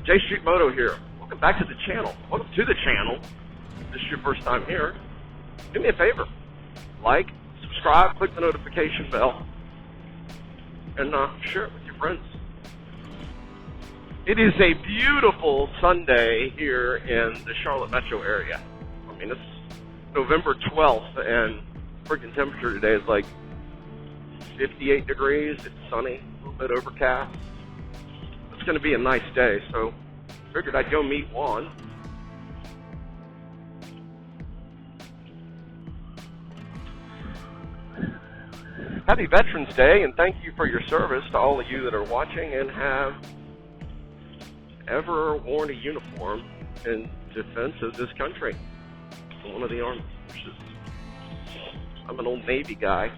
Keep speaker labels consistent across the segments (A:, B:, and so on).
A: J Street Moto here. Welcome back to the channel. Welcome to the channel. If this is your first time here, do me a favor. Like, subscribe, click the notification bell, and share it with your friends. It is a beautiful Sunday here in the Charlotte metro area. I mean, it's November 12th, and freaking temperature today is like 58 degrees. It's sunny, a little bit overcast. It's going to be a nice day, so figured I'd go meet Juan. Happy Veterans Day, and thank you for your service to all of you that are watching and have ever worn a uniform in defense of this country. One of the armed forces. I'm an old Navy guy.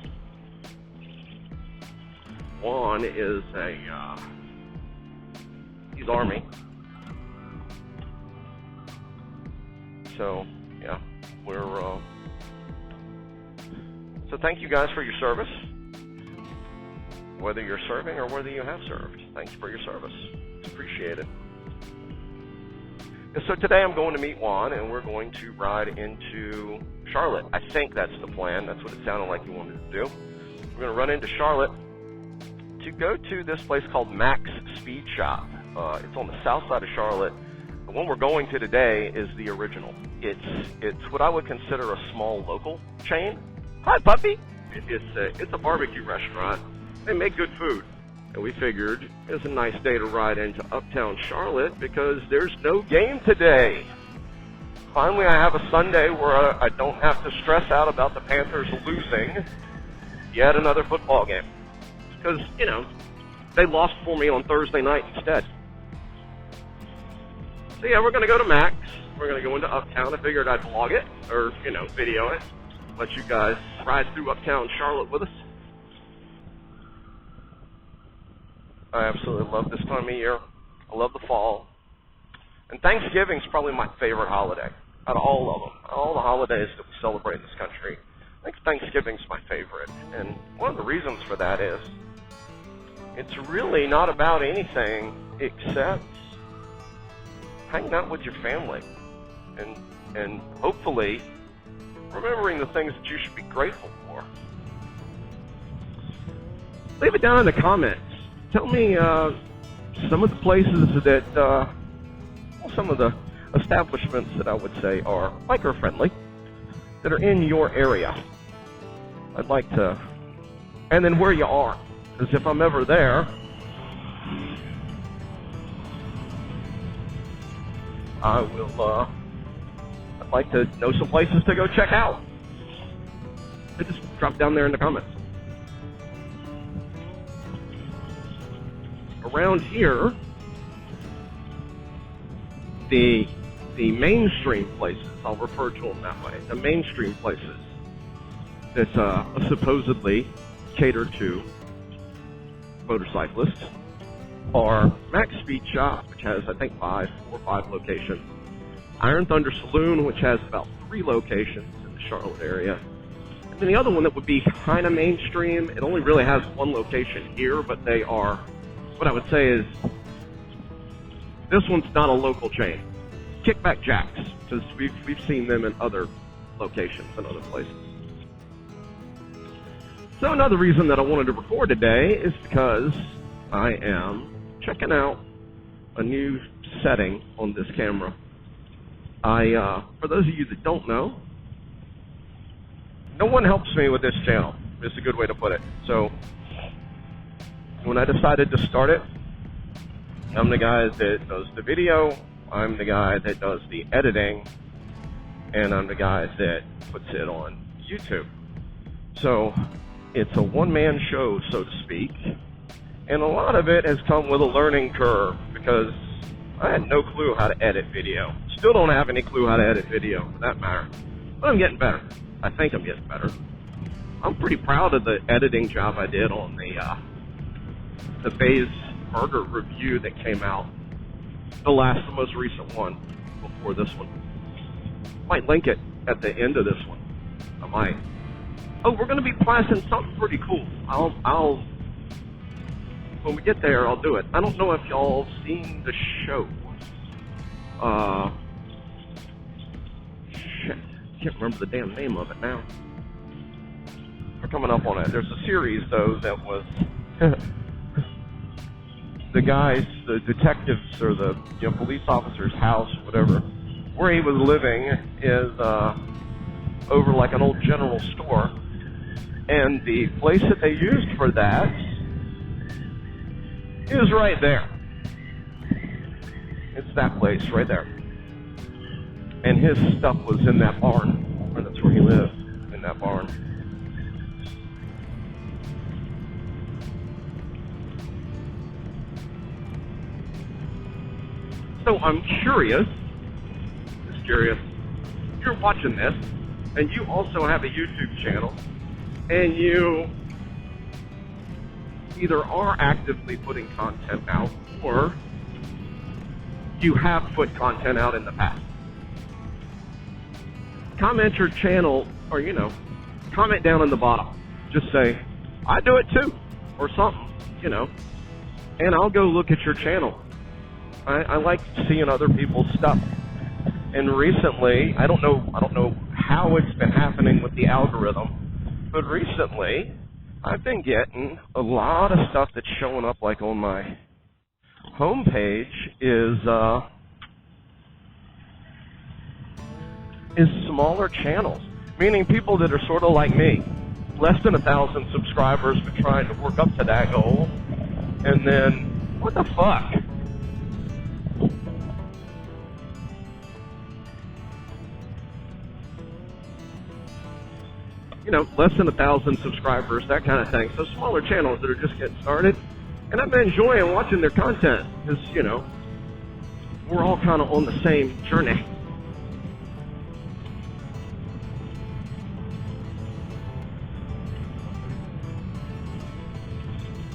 A: Juan is he's Army. So, yeah, so thank you guys for your service. Whether you're serving or whether you have served, thank you for your service. It's appreciated. And so today I'm going to meet Juan, and we're going to ride into Charlotte. I think that's the plan. That's what it sounded like you wanted to do. We're going to run into Charlotte to go to this place called Max Speedshop. It's on the south side of Charlotte. The one we're going to today is the original. It's what I would consider a small local chain. Hi, puppy. It's a barbecue restaurant. They make good food. And we figured it's a nice day to ride into uptown Charlotte because there's no game today. Finally, I have a Sunday where I don't have to stress out about the Panthers losing yet another football game. Because, you know, they lost for me on Thursday night instead. So yeah, we're going to go to Max. We're going to go into uptown. I figured I'd vlog it or, you know, video it. Let you guys ride through uptown Charlotte with us. I absolutely love this time of year. I love the fall. And Thanksgiving's probably my favorite holiday out of all of them. All the holidays that we celebrate in this country, I think Thanksgiving's my favorite. And one of the reasons for that is it's really not about anything except hanging out with your family and hopefully remembering the things that you should be grateful for. Leave it down in the comments. Tell me some of the places that, some of the establishments that I would say are micro-friendly that are in your area. I'd like to, and then where you are, because if I'm ever there, I'd like to know some places to go check out. So just drop down there in the comments. Around here, the mainstream places, I'll refer to them that way, the mainstream places that supposedly cater to motorcyclists are Max Speed Shop, which has, I think, 4 or 5 locations. Iron Thunder Saloon, which has about 3 locations in the Charlotte area. And then the other one that would be kind of mainstream, it only really has 1 location here, but they are, what I would say is, this one's not a local chain. Kickback Jacks, because we've seen them in other locations and other places. So another reason that I wanted to record today is because I am checking out a new setting on this camera. For those of you that don't know, no one helps me with this channel. It's a good way to put it. So when I decided to start it, I'm the guy that does the video, I'm the guy that does the editing, and I'm the guy that puts it on YouTube. So it's a one-man show, so to speak, and a lot of it has come with a learning curve because I had no clue how to edit video. Still don't have any clue how to edit video, for that matter. But I'm getting better. I think I'm getting better. I'm pretty proud of the editing job I did on the Bay's Burger review that came out. The most recent one before this one. Might link it at the end of this one. I might. Oh, we're going to be pricing something pretty cool. When we get there, I'll do it. I don't know if y'all seen the show Shit, can't remember the damn name of it now. We're coming up on it. There's a series, though, that was the guys, the detectives, or the police officer's house, or whatever, where he was living is over like an old general store. And the place that they used for that is right there. It's that place right there. And his stuff was in that barn, or that's where he lived, in that barn. So I'm curious, if you're watching this, and you also have a YouTube channel, and you either are actively putting content out, or you have put content out in the past. Comment your channel, or comment down in the bottom. Just say, I do it too, or something, and I'll go look at your channel. I like seeing other people's stuff. And recently, I don't know how it's been happening with the algorithm, but recently I've been getting a lot of stuff that's showing up like on my homepage is smaller channels, meaning people that are sort of like me, less than 1,000 subscribers, but trying to work up to that goal. And then, what the fuck? Less than 1,000 subscribers, that kind of thing. So smaller channels that are just getting started. And I've been enjoying watching their content because, we're all kind of on the same journey.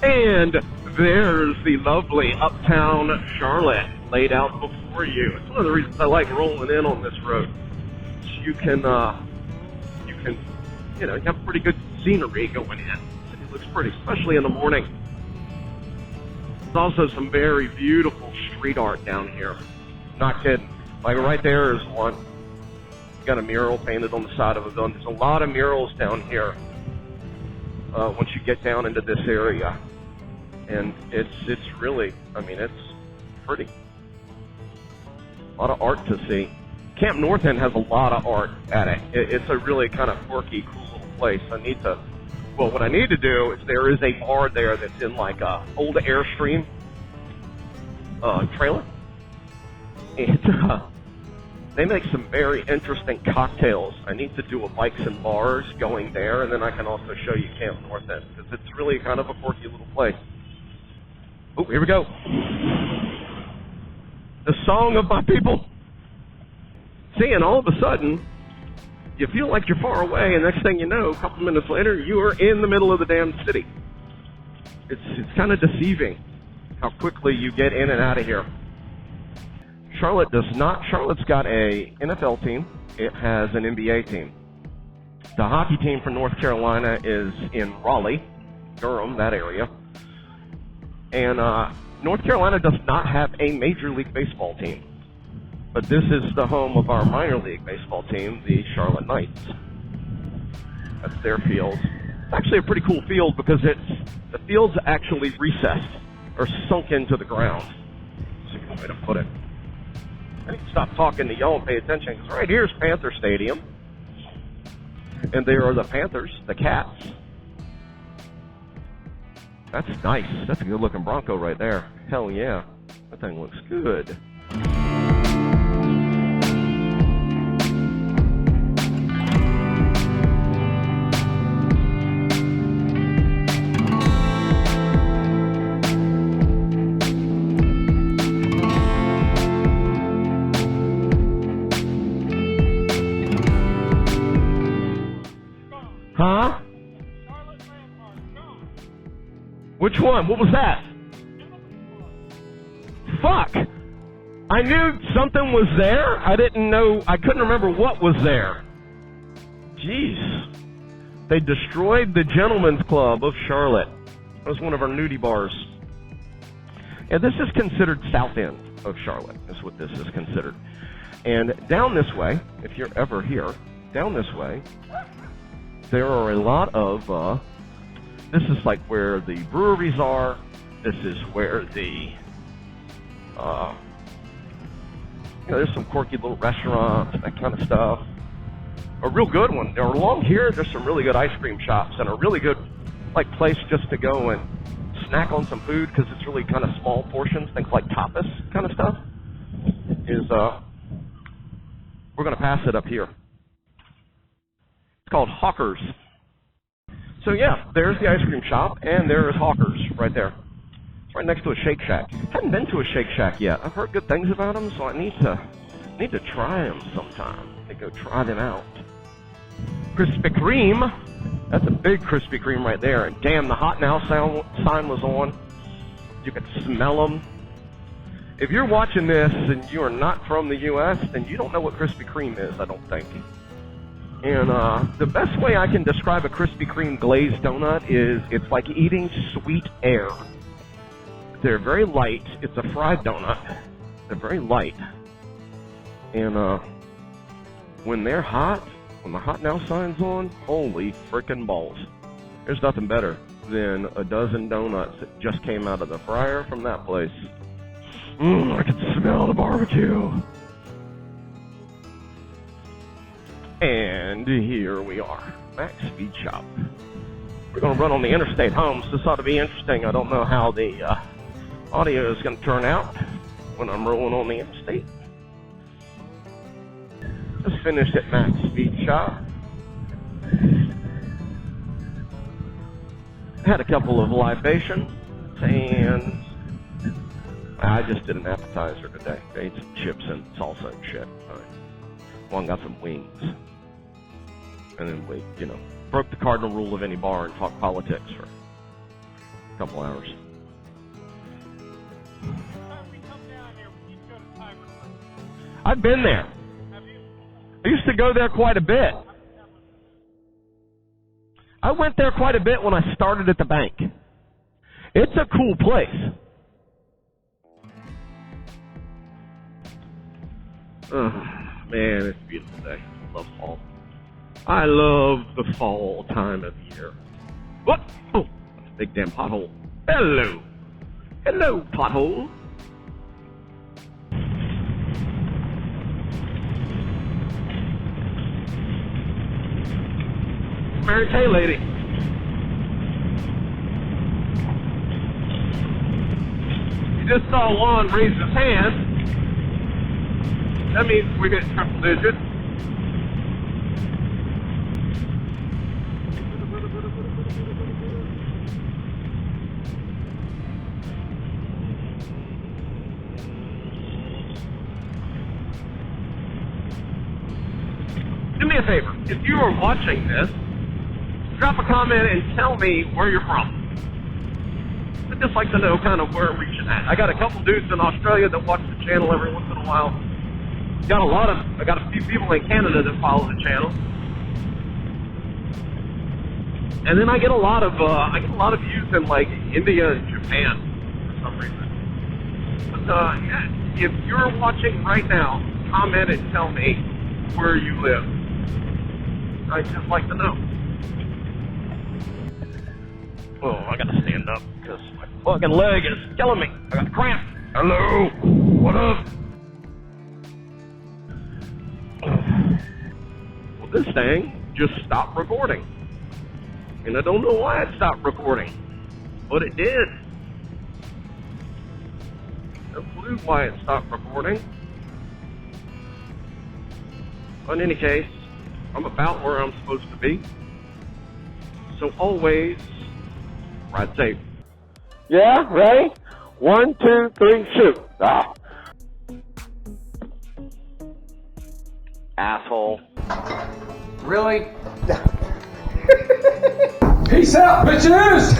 A: And there's the lovely uptown Charlotte laid out before you. It's one of the reasons I like rolling in on this road. You can you have pretty good scenery going in. It looks pretty, especially in the morning. There's also some very beautiful street art down here. Not kidding. Like right there is one. Got a mural painted on the side of a building. There's a lot of murals down here once you get down into this area. And it's really, it's pretty. A lot of art to see. Camp North End has a lot of art at it. It's a really kind of quirky, cool little place. What I need to do is there is a bar there that's in like a old Airstream trailer. And they make some very interesting cocktails. I need to do a bikes and bars going there, and then I can also show you Camp North End, because it's really kind of a quirky little place. Oh, here we go. The song of my people. See, and all of a sudden, you feel like you're far away, and next thing you know, a couple minutes later, you are in the middle of the damn city. It's kind of deceiving how quickly you get in and out of here. Charlotte does not. Charlotte's got a NFL team. It has an NBA team. The hockey team for North Carolina is in Raleigh, Durham, that area. And North Carolina does not have a Major League Baseball team. But this is the home of our minor league baseball team, the Charlotte Knights. That's their field. It's actually a pretty cool field because the field's actually recessed or sunk into the ground. That's a good way to put it. I need to stop talking to y'all and pay attention, because right here's Panther Stadium. And there are the Panthers, the Cats. That's nice. That's a good looking Bronco right there. Hell yeah. That thing looks good. Huh? Which one? What was that? Fuck! I knew something was there. I didn't know. I couldn't remember what was there. Jeez. They destroyed the Gentlemen's Club of Charlotte. That was one of our nudie bars. And this is considered South End of Charlotte. That's what this is considered. And down this way, if you're ever here, down this way, there are a lot of, this is like where the breweries are. This is where the, there's some quirky little restaurants, that kind of stuff. A real good one. Or along here, there's some really good ice cream shops and a really good, like, place just to go and snack on some food because it's really kind of small portions, things like tapas kind of stuff. We're going to pass it up here. It's called Hawkers. So yeah, there's the ice cream shop, and there's Hawkers right there. It's right next to a Shake Shack. Haven't been to a Shake Shack yet. I've heard good things about them, so I need to try them sometime. I think go try them out. Krispy Kreme. That's a big Krispy Kreme right there. And damn, the hot now sign was on. You could smell them. If you're watching this and you are not from the U.S., then you don't know what Krispy Kreme is, I don't think. And the best way I can describe a Krispy Kreme glazed donut is it's like eating sweet air. They're very light. It's a fried donut. They're very light. And when they're hot, when the hot now sign's on, holy frickin' balls. There's nothing better than a dozen donuts that just came out of the fryer from that place. I can smell the barbecue. And here we are, Max Speedshop. We're going to run on the interstate home, so this ought to be interesting. I don't know how the audio is going to turn out when I'm rolling on the interstate. Just finished at Max Speedshop. Had a couple of libations, and I just did an appetizer today. I ate some chips and salsa and shit. One got some wings. And then we, broke the cardinal rule of any bar and talked politics for a couple hours. I've been there. I used to go there quite a bit. I went there quite a bit when I started at the bank. It's a cool place. Oh, man, it's a beautiful day. I love fall. I love the fall time of year. What? Oh, that's a big damn pothole. Hello. Hello, pothole. Mary Kay lady. You just saw Juan raise his hand. That means we get triple digits. Do me a favor. If you are watching this, drop a comment and tell me where you're from. I'd just like to know kind of where I'm reaching at. I got a couple dudes in Australia that watch the channel every once in a while. I got a few people in Canada that follow the channel. And then I get a lot of views in like India and Japan for some reason. But yeah, if you're watching right now, comment and tell me where you live. I'd just like to know. Oh, I gotta stand up because my fucking leg is killing me. I got cramp. Hello. What up? Well, this thing just stopped recording. And I don't know why it stopped recording. But it did. No clue why it stopped recording. But in any case, I'm about where I'm supposed to be. So always ride safe. Yeah, ready? 1, 2, 3, shoot. Ah. Asshole.
B: Really? Peace out, bitches!